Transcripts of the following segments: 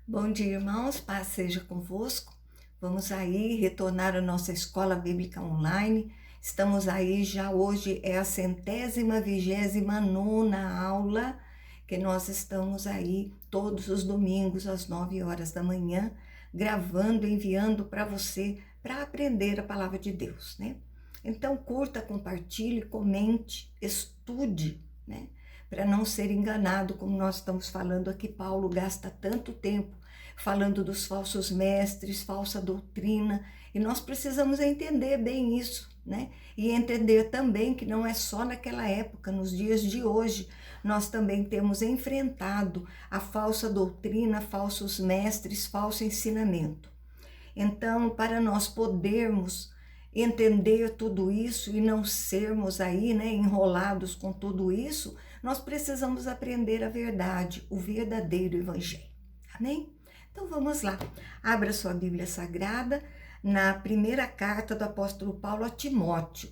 Bom dia, irmãos, paz seja convosco. Vamos aí retornar à nossa escola bíblica online. Estamos aí já hoje, é a 129ª aula que nós estamos aí todos os domingos às 9 horas da manhã, gravando, enviando para você para aprender a palavra de Deus, né? Então curta, compartilhe, comente, estude, né? Para não ser enganado, como nós estamos falando aqui, Paulo gasta tanto tempo falando dos falsos mestres, falsa doutrina, e nós precisamos entender bem isso, né? E entender também que não é só naquela época, nos dias de hoje, nós também temos enfrentado a falsa doutrina, falsos mestres, falso ensinamento. Então, para nós podermos entender tudo isso e não sermos aí, né, enrolados com tudo isso, nós precisamos aprender a verdade, o verdadeiro evangelho. Amém? Então vamos lá. Abra sua Bíblia Sagrada na primeira carta do apóstolo Paulo a Timóteo.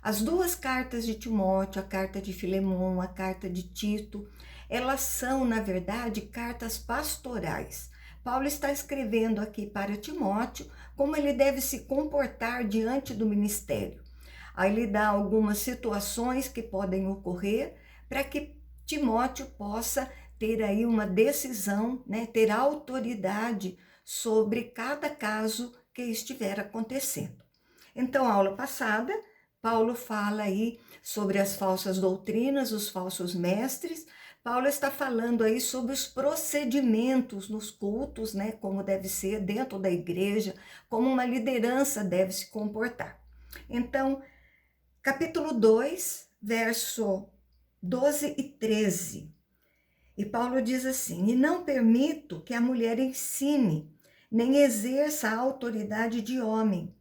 As duas cartas de Timóteo, a carta de Filemão, a carta de Tito, elas são, na verdade, cartas pastorais. Paulo está escrevendo aqui para Timóteo como ele deve se comportar diante do ministério. Aí ele dá algumas situações que podem ocorrer para que Timóteo possa ter aí uma decisão, né, ter autoridade sobre cada caso que estiver acontecendo. Então, a aula passada, Paulo fala aí sobre as falsas doutrinas, os falsos mestres. Paulo está falando aí sobre os procedimentos nos cultos, né, como deve ser dentro da igreja, como uma liderança deve se comportar. Então, capítulo 2, verso 12 e 13. E Paulo diz assim: "E não permito que a mulher ensine, nem exerça a autoridade de homem.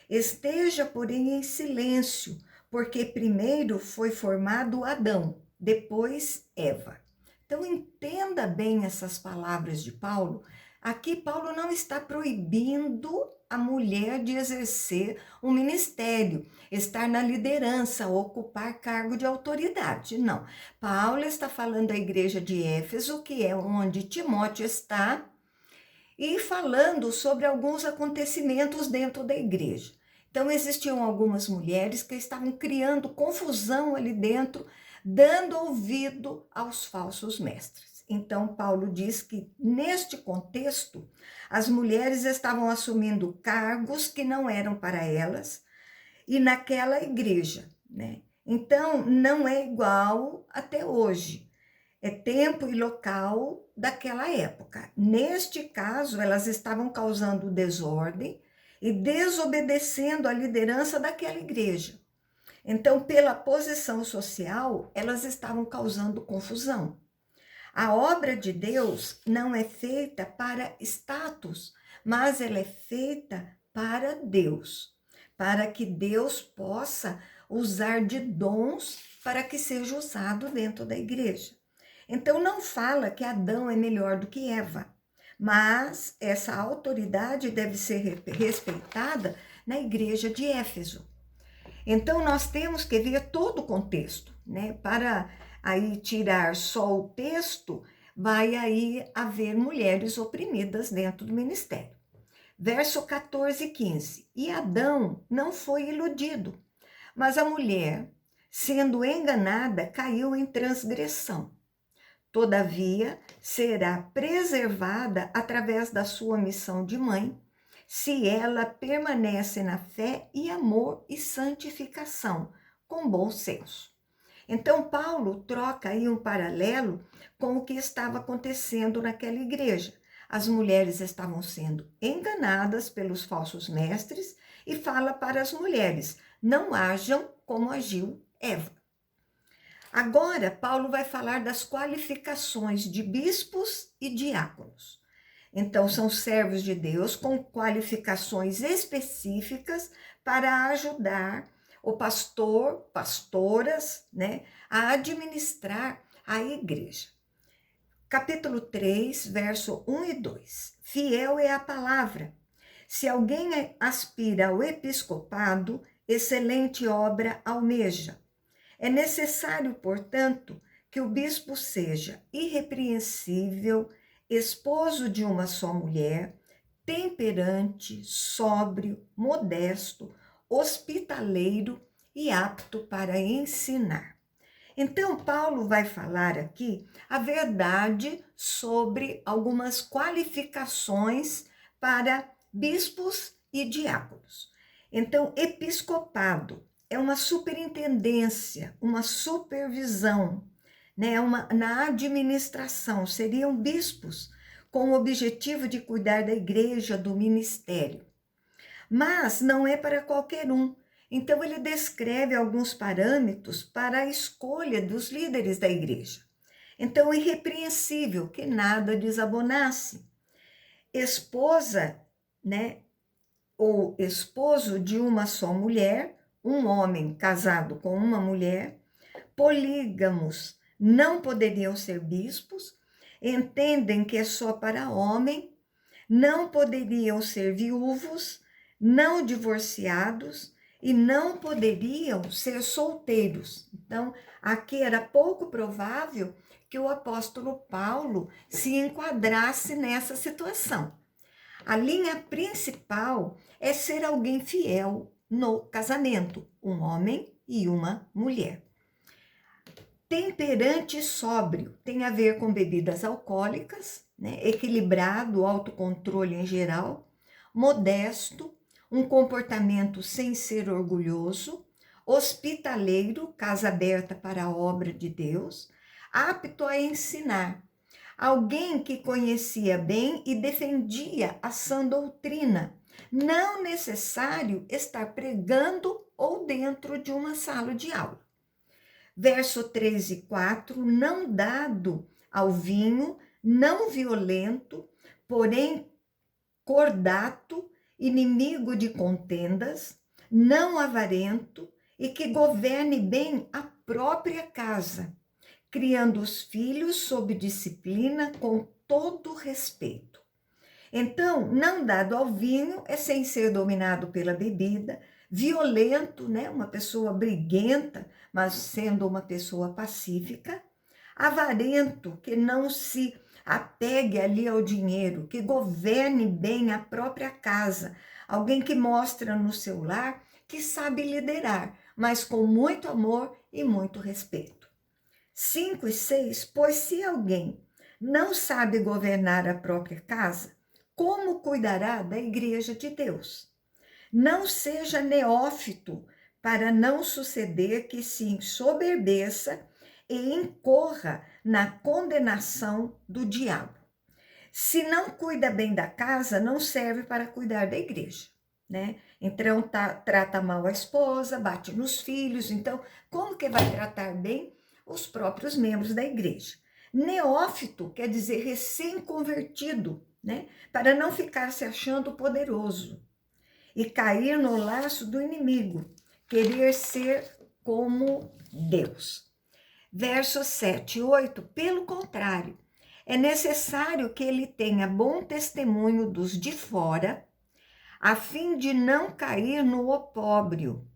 Esteja, porém, em silêncio, porque primeiro foi formado Adão, depois Eva." Então, entenda bem essas palavras de Paulo. Aqui, Paulo não está proibindo a mulher de exercer um ministério, estar na liderança, ocupar cargo de autoridade. Não. Paulo está falando da igreja de Éfeso, que é onde Timóteo está, e falando sobre alguns acontecimentos dentro da igreja. Então, existiam algumas mulheres que estavam criando confusão ali dentro, dando ouvido aos falsos mestres. Então, Paulo diz que, neste contexto, as mulheres estavam assumindo cargos que não eram para elas e naquela igreja, né? Então, não é igual até hoje. É tempo e local daquela época. Neste caso, elas estavam causando desordem e desobedecendo a liderança daquela igreja. Então, pela posição social, elas estavam causando confusão. A obra de Deus não é feita para status, mas ela é feita para Deus, para que Deus possa usar de dons para que seja usado dentro da igreja. Então, não fala que Adão é melhor do que Eva, mas essa autoridade deve ser respeitada na igreja de Éfeso. Então, nós temos que ver todo o contexto, né? Para aí tirar só o texto, vai aí haver mulheres oprimidas dentro do ministério. Verso 14 e 15. E Adão não foi iludido, mas a mulher, sendo enganada, caiu em transgressão. Todavia, será preservada através da sua missão de mãe, se ela permanece na fé e amor e santificação, com bom senso. Então, Paulo troca aí um paralelo com o que estava acontecendo naquela igreja. As mulheres estavam sendo enganadas pelos falsos mestres e fala para as mulheres: não hajam como agiu Eva. Agora, Paulo vai falar das qualificações de bispos e diáconos. Então, são servos de Deus com qualificações específicas para ajudar o pastor, pastoras, né, a administrar a igreja. Capítulo 3, verso 1 e 2. Fiel é a palavra. Se alguém aspira ao episcopado, excelente obra almeja. É necessário, portanto, que o bispo seja irrepreensível, esposo de uma só mulher, temperante, sóbrio, modesto, hospitaleiro e apto para ensinar. Então, Paulo vai falar aqui a verdade sobre algumas qualificações para bispos e diáconos. Então, episcopado é uma superintendência, uma supervisão, né? Na administração, seriam bispos com o objetivo de cuidar da igreja, do ministério. Mas não é para qualquer um. Então, ele descreve alguns parâmetros para a escolha dos líderes da igreja. Então, irrepreensível, que nada desabonasse. Esposa, né, ou esposo de uma só mulher, um homem casado com uma mulher, polígamos não poderiam ser bispos, entendem que é só para homem, não poderiam ser viúvos, não divorciados e não poderiam ser solteiros. Então, aqui era pouco provável que o apóstolo Paulo se enquadrasse nessa situação. A linha principal é ser alguém fiel no casamento, um homem e uma mulher. Temperante e sóbrio tem a ver com bebidas alcoólicas, né? Equilibrado, autocontrole em geral, modesto, um comportamento sem ser orgulhoso, hospitaleiro, casa aberta para a obra de Deus, apto a ensinar, alguém que conhecia bem e defendia a sã doutrina, não necessário estar pregando ou dentro de uma sala de aula. Verso 3 e 4, não dado ao vinho, não violento, porém cordato, inimigo de contendas, não avarento e que governe bem a própria casa, criando os filhos sob disciplina com todo respeito. Então, não dado ao vinho é sem ser dominado pela bebida, violento, né? Uma pessoa briguenta, mas sendo uma pessoa pacífica, avarento, que não se apegue ali ao dinheiro, que governe bem a própria casa, alguém que mostra no seu lar que sabe liderar, mas com muito amor e muito respeito. 5 e 6, pois se alguém não sabe governar a própria casa, como cuidará da igreja de Deus? Não seja neófito, para não suceder que se ensoberbeça e incorra na condenação do diabo. Se não cuida bem da casa, não serve para cuidar da igreja, né? Então, trata mal a esposa, bate nos filhos, então, como que vai tratar bem os próprios membros da igreja? Neófito quer dizer recém-convertido, né? Para não ficar se achando poderoso e cair no laço do inimigo, querer ser como Deus. Versos 7 e 8, pelo contrário, é necessário que ele tenha bom testemunho dos de fora, a fim de não cair no opróbrio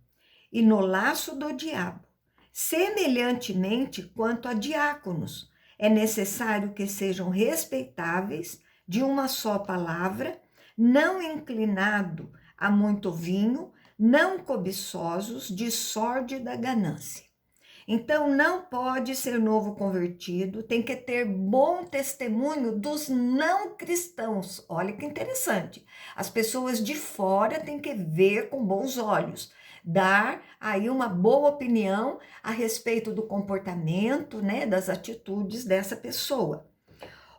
e no laço do diabo. Semelhantemente, quanto a diáconos, é necessário que sejam respeitáveis, de uma só palavra, não inclinado a muito vinho, não cobiçosos de sórdida ganância. Então, não pode ser novo convertido, tem que ter bom testemunho dos não cristãos. Olha que interessante. As pessoas de fora têm que ver com bons olhos, dar aí uma boa opinião a respeito do comportamento, né, das atitudes dessa pessoa.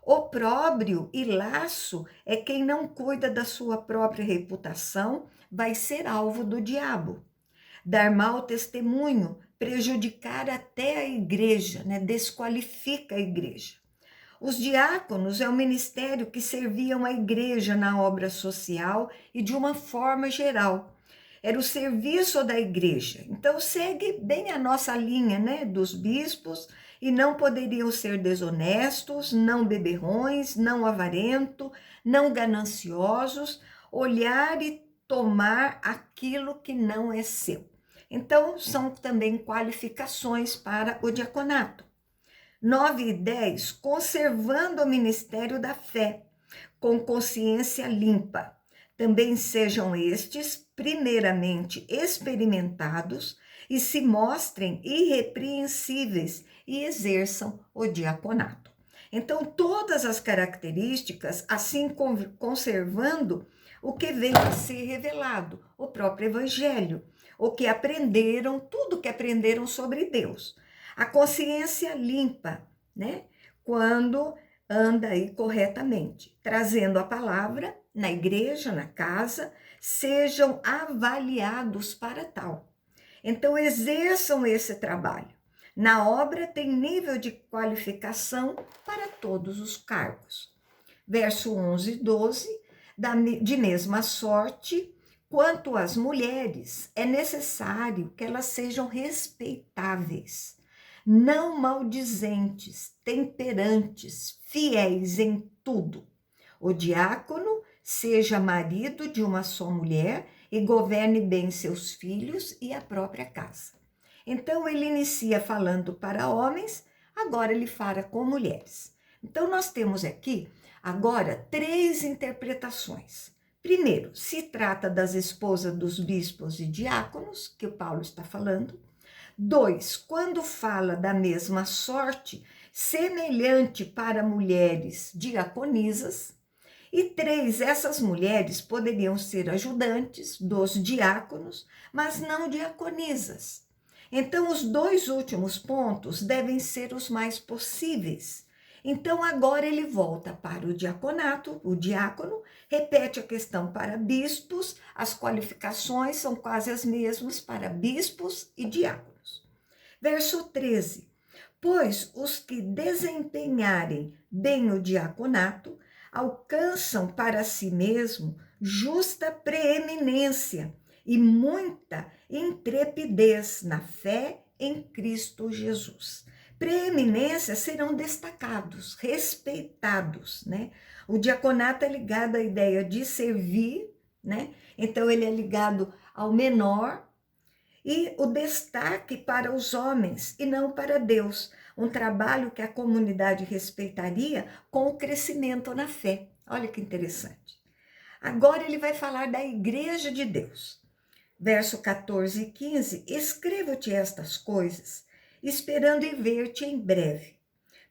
Opróbrio e laço é quem não cuida da sua própria reputação, vai ser alvo do diabo. Dar mau testemunho, prejudicar até a igreja, né? Desqualifica a igreja. Os diáconos é o ministério que serviam a igreja na obra social e de uma forma geral. Era o serviço da igreja. Então, segue bem a nossa linha, né? Dos bispos, e não poderiam ser desonestos, não beberrões, não avarento, não gananciosos, olhar e tomar aquilo que não é seu. Então, são também qualificações para o diaconato. 9 e 10, conservando o ministério da fé, com consciência limpa. Também sejam estes, primeiramente, experimentados e se mostrem irrepreensíveis e exerçam o diaconato. Então, todas as características, assim conservando o que veio a ser revelado, o próprio Evangelho, o que aprenderam, tudo que aprenderam sobre Deus. A consciência limpa, né? Quando anda aí corretamente, trazendo a palavra na igreja, na casa, sejam avaliados para tal. Então, exerçam esse trabalho. Na obra tem nível de qualificação para todos os cargos. Verso 11 e 12, de mesma sorte, quanto às mulheres, é necessário que elas sejam respeitáveis, não maldizentes, temperantes, fiéis em tudo. O diácono seja marido de uma só mulher e governe bem seus filhos e a própria casa. Então, ele inicia falando para homens, agora ele fala com mulheres. Então, nós temos aqui, agora, 3 interpretações. Primeiro, se trata das esposas dos bispos e diáconos, que o Paulo está falando. 2, quando fala da mesma sorte, semelhante para mulheres diaconisas. E 3, essas mulheres poderiam ser ajudantes dos diáconos, mas não diaconisas. Então, os 2 últimos pontos devem ser os mais possíveis. Então, agora ele volta para o diaconato, o diácono, repete a questão para bispos, as qualificações são quase as mesmas para bispos e diáconos. Verso 13, pois os que desempenharem bem o diaconato alcançam para si mesmo justa preeminência e muita intrepidez na fé em Cristo Jesus. Preeminência serão destacados, respeitados, né? O diaconato é ligado à ideia de servir, né? Então ele é ligado ao menor e o destaque para os homens e não para Deus. Um trabalho que a comunidade respeitaria com o crescimento na fé. Olha que interessante. Agora ele vai falar da igreja de Deus. Verso 14 e 15, escrevo-te estas coisas, esperando em ver-te em breve,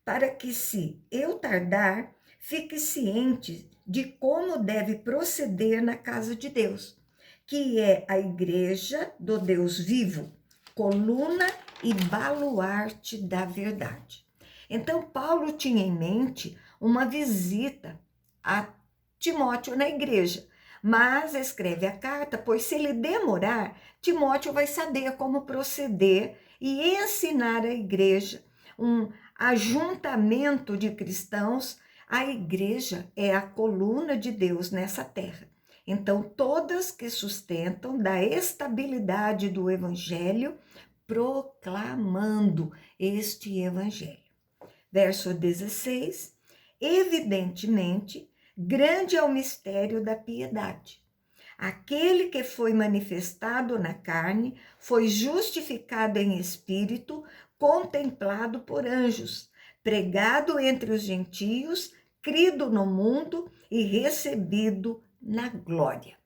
para que se eu tardar, fique ciente de como deve proceder na casa de Deus, que é a igreja do Deus vivo, coluna e baluarte da verdade. Então, Paulo tinha em mente uma visita a Timóteo na igreja, mas escreve a carta, pois se ele demorar, Timóteo vai saber como proceder e ensinar a igreja, um ajuntamento de cristãos. A igreja é a coluna de Deus nessa terra. Então, todas que sustentam da estabilidade do evangelho, proclamando este evangelho. Verso 16, evidentemente, grande é o mistério da piedade. Aquele que foi manifestado na carne foi justificado em espírito, contemplado por anjos, pregado entre os gentios, crido no mundo e recebido na glória.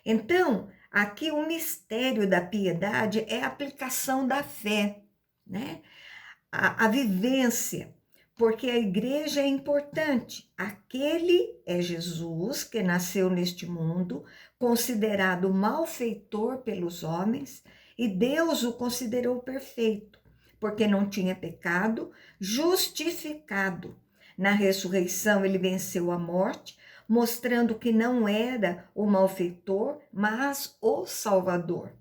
Então, aqui o mistério da piedade é a aplicação da fé, né? A vivência, porque a igreja é importante. Aquele é Jesus que nasceu neste mundo, considerado malfeitor pelos homens, e Deus o considerou perfeito, porque não tinha pecado, justificado. Na ressurreição ele venceu a morte, mostrando que não era o malfeitor, mas o Salvador.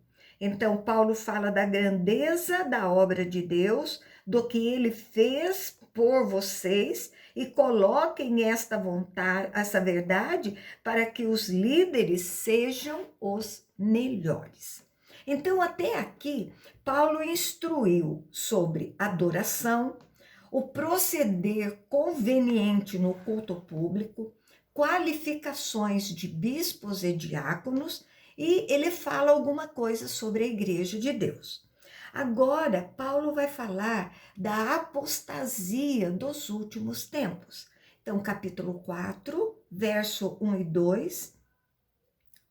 Então, Paulo fala da grandeza da obra de Deus, do que ele fez por vocês, e coloquem esta vontade, essa verdade, para que os líderes sejam os melhores. Então, até aqui, Paulo instruiu sobre adoração, o proceder conveniente no culto público, qualificações de bispos e diáconos, e ele fala alguma coisa sobre a igreja de Deus. Agora, Paulo vai falar da apostasia dos últimos tempos. Então, capítulo 4, verso 1 e 2.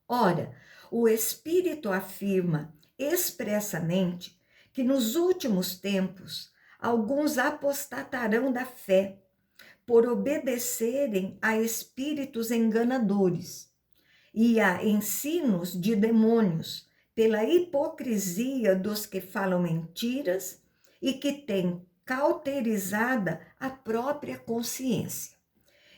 Ora, o Espírito afirma expressamente que nos últimos tempos alguns apostatarão da fé por obedecerem a espíritos enganadores e a ensinos de demônios, pela hipocrisia dos que falam mentiras e que têm cauterizada a própria consciência.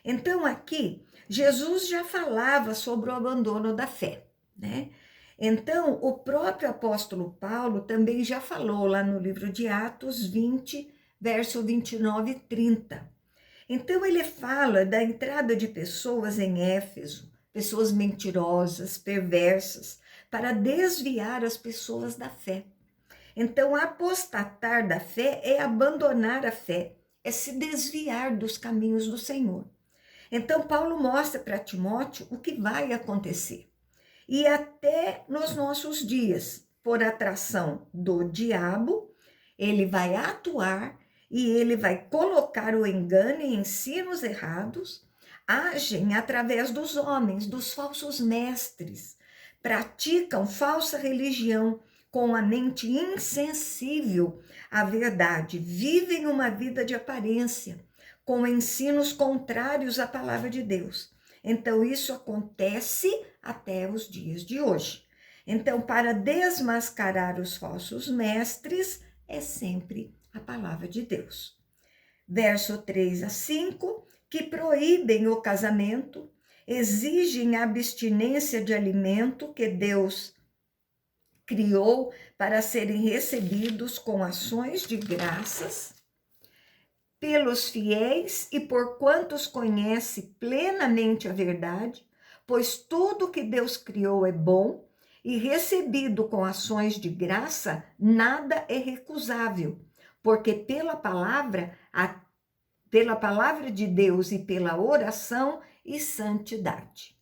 Então, aqui, Jesus já falava sobre o abandono da fé, né? Então, o próprio apóstolo Paulo também já falou lá no livro de Atos 20, verso 29 e 30. Então, ele fala da entrada de pessoas em Éfeso, pessoas mentirosas, perversas, para desviar as pessoas da fé. Então, apostatar da fé é abandonar a fé, é se desviar dos caminhos do Senhor. Então, Paulo mostra para Timóteo o que vai acontecer. E até nos nossos dias, por atração do diabo, ele vai atuar e ele vai colocar o engano e ensinos errados, agem através dos homens, dos falsos mestres, praticam falsa religião com a mente insensível à verdade, vivem uma vida de aparência, com ensinos contrários à palavra de Deus. Então, isso acontece até os dias de hoje. Então, para desmascarar os falsos mestres, é sempre a palavra de Deus. Verso 3 a 5, que proíbem o casamento, exigem a abstinência de alimento que Deus criou para serem recebidos com ações de graças pelos fiéis e por quantos conhece plenamente a verdade, pois tudo que Deus criou é bom e recebido com ações de graça, nada é recusável, porque pela palavra de Deus e pela oração e santidade.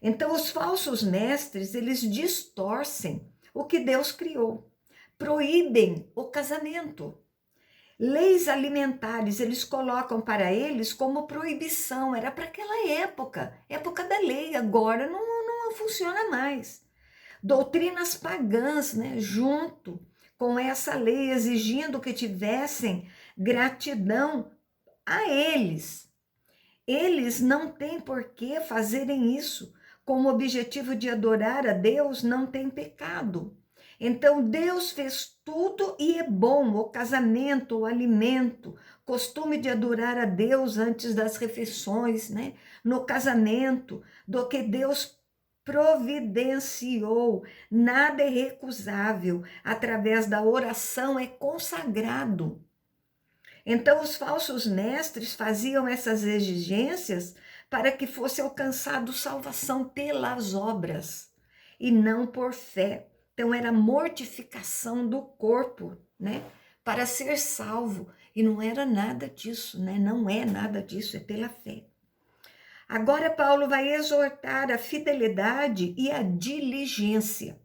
Então, os falsos mestres, eles distorcem o que Deus criou, proíbem o casamento. Leis alimentares, eles colocam para eles como proibição, era para aquela época da lei, agora não funciona mais. Doutrinas pagãs, né, junto com essa lei, exigindo que tivessem gratidão a eles. Eles não têm por que fazerem isso, com o objetivo de adorar a Deus, não tem pecado. Então, Deus fez tudo e é bom, o casamento, o alimento, costume de adorar a Deus antes das refeições, né? No casamento, do que Deus providenciou, nada é recusável, através da oração é consagrado. Então, os falsos mestres faziam essas exigências para que fosse alcançado salvação pelas obras e não por fé. Então, era mortificação do corpo, né? Para ser salvo. E não era nada disso, né? Não é nada disso, é pela fé. Agora, Paulo vai exortar a fidelidade e a diligência.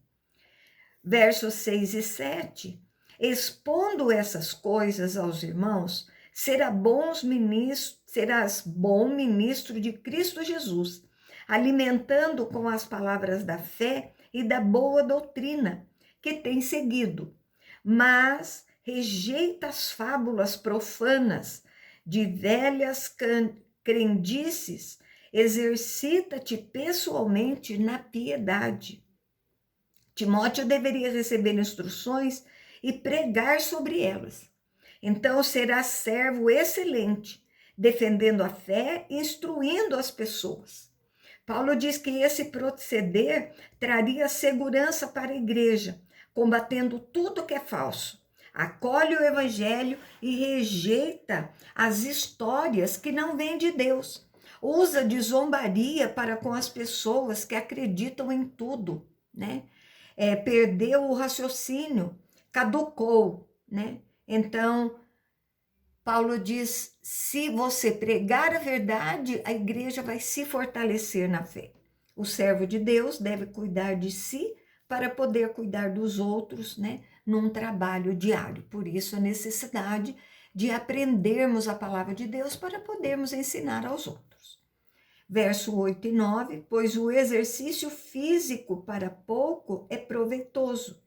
Versos 6 e 7. Expondo essas coisas aos irmãos, serás bom ministro de Cristo Jesus, alimentando com as palavras da fé e da boa doutrina que tem seguido. Mas rejeita as fábulas profanas de velhas crendices, exercita-te pessoalmente na piedade. Timóteo deveria receber instruções e pregar sobre elas. Então será servo excelente, defendendo a fé, instruindo as pessoas. Paulo diz que esse proceder traria segurança para a igreja, combatendo tudo que é falso. Acolhe o evangelho e rejeita as histórias que não vêm de Deus. Usa de zombaria para com as pessoas que acreditam em tudo, né? Perdeu o raciocínio, caducou, né? Então, Paulo diz, se você pregar a verdade, a igreja vai se fortalecer na fé. O servo de Deus deve cuidar de si para poder cuidar dos outros, né? num trabalho diário. Por isso a necessidade de aprendermos a palavra de Deus para podermos ensinar aos outros. Verso 8 e 9, pois o exercício físico para pouco é proveitoso,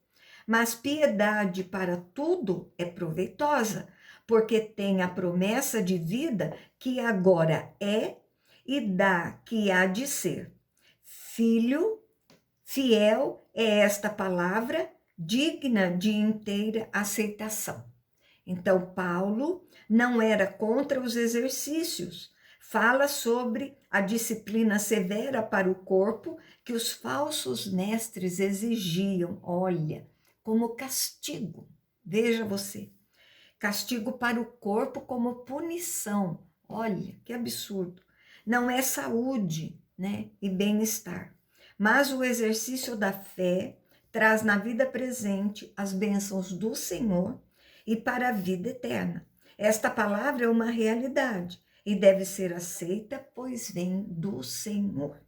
mas piedade para tudo é proveitosa, porque tem a promessa de vida que agora é e da que há de ser. Filho, fiel é esta palavra, digna de inteira aceitação. Então, Paulo não era contra os exercícios, fala sobre a disciplina severa para o corpo que os falsos mestres exigiam, olha, como castigo. Veja você, castigo para o corpo como punição. Olha, que absurdo. Não é saúde, né, e bem-estar. Mas o exercício da fé traz na vida presente as bênçãos do Senhor e para a vida eterna. Esta palavra é uma realidade e deve ser aceita, pois vem do Senhor.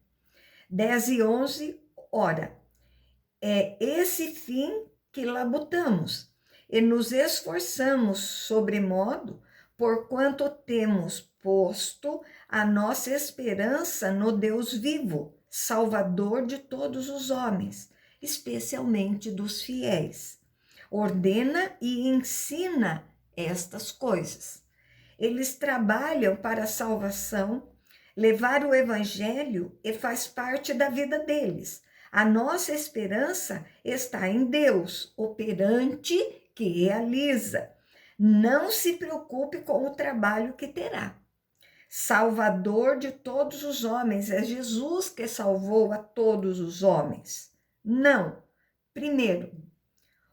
10 e 11, ora, é esse fim que labutamos e nos esforçamos sobremodo, porquanto temos posto a nossa esperança no Deus vivo, Salvador de todos os homens, especialmente dos fiéis. Ordena e ensina estas coisas. Eles trabalham para a salvação, levar o evangelho e faz parte da vida deles. A nossa esperança está em Deus, operante que realiza. Não se preocupe com o trabalho que terá. Salvador de todos os homens, é Jesus que salvou a todos os homens. Não. Primeiro,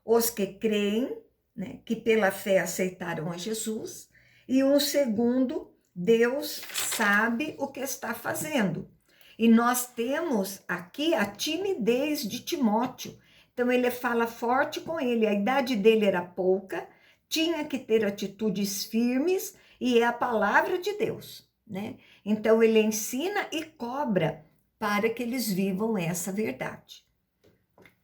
os que creem, né, que pela fé aceitaram a Jesus, e um segundo, Deus sabe o que está fazendo. E nós temos aqui a timidez de Timóteo. Então ele fala forte com ele, a idade dele era pouca, tinha que ter atitudes firmes e é a palavra de Deus, né? Então ele ensina e cobra para que eles vivam essa verdade.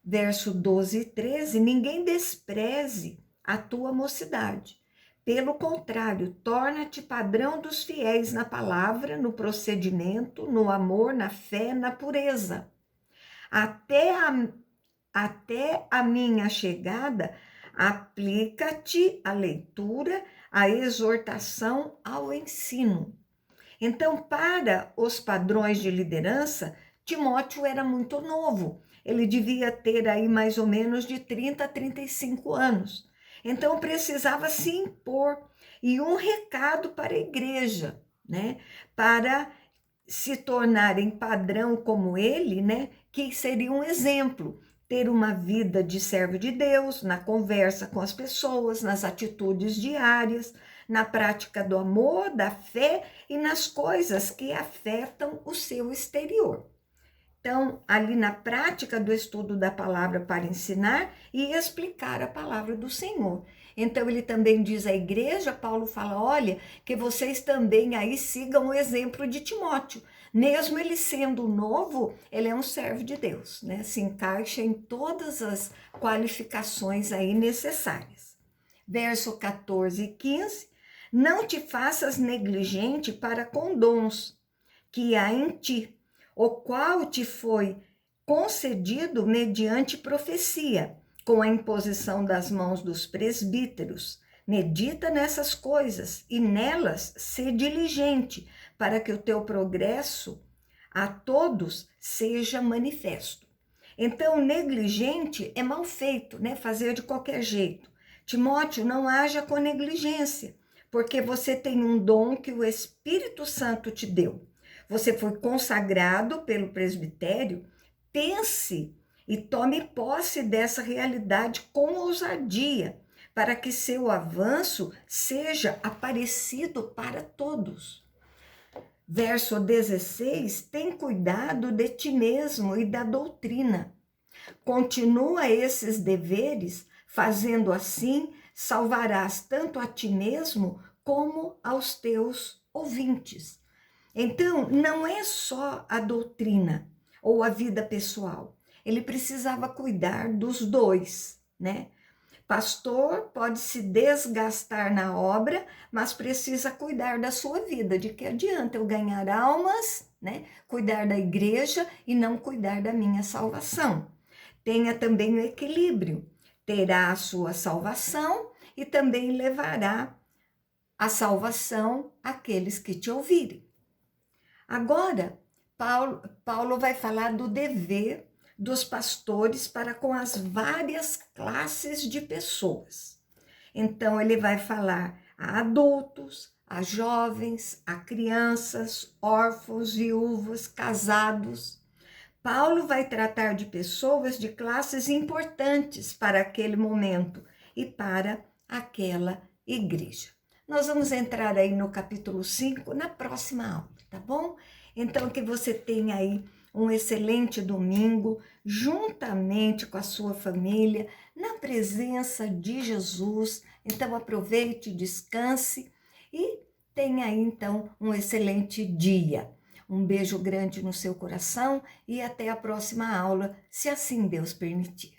Verso 12 e 13, ninguém despreze a tua mocidade. Pelo contrário, torna-te padrão dos fiéis na palavra, no procedimento, no amor, na fé, na pureza. Até a minha chegada, aplica-te à leitura, à exortação, ao ensino. Então, para os padrões de liderança, Timóteo era muito novo. Ele devia ter aí mais ou menos de 30 a 35 anos. Então, precisava se impor. E um recado para a igreja, né? Para se tornarem padrão como ele, né? Que seria um exemplo. Ter uma vida de servo de Deus, na conversa com as pessoas, nas atitudes diárias, na prática do amor, da fé e nas coisas que afetam o seu exterior. Então, ali na prática do estudo da palavra para ensinar e explicar a palavra do Senhor. Então, ele também diz à igreja, Paulo fala, olha, que vocês também aí sigam o exemplo de Timóteo. Mesmo ele sendo novo, ele é um servo de Deus, né? Se encaixa em todas as qualificações aí necessárias. Verso 14 e 15, não te faças negligente para com dons que há em ti, o qual te foi concedido mediante profecia, com a imposição das mãos dos presbíteros. Medita nessas coisas e nelas sê diligente, para que o teu progresso a todos seja manifesto. Então, negligente é mal feito, né? Fazer de qualquer jeito. Timóteo, não haja com negligência, porque você tem um dom que o Espírito Santo te deu. Você foi consagrado pelo presbitério, pense e tome posse dessa realidade com ousadia, para que seu avanço seja aparecido para todos. Verso 16, tem cuidado de ti mesmo e da doutrina. Continua esses deveres, fazendo assim, salvarás tanto a ti mesmo como aos teus ouvintes. Então, não é só a doutrina ou a vida pessoal. Ele precisava cuidar dos dois, né? Pastor pode se desgastar na obra, mas precisa cuidar da sua vida. De que adianta eu ganhar almas, né? Cuidar da igreja e não cuidar da minha salvação. Tenha também o equilíbrio. Terá a sua salvação e também levará a salvação àqueles que te ouvirem. Agora, Paulo vai falar do dever dos pastores para com as várias classes de pessoas. Então, ele vai falar a adultos, a jovens, a crianças, órfãos, viúvas, casados. Paulo vai tratar de pessoas de classes importantes para aquele momento e para aquela igreja. Nós vamos entrar aí no capítulo 5 na próxima aula, tá bom? Então, que você tenha aí um excelente domingo, juntamente com a sua família, na presença de Jesus. Então, aproveite, descanse e tenha aí, então, um excelente dia. Um beijo grande no seu coração e até a próxima aula, se assim Deus permitir.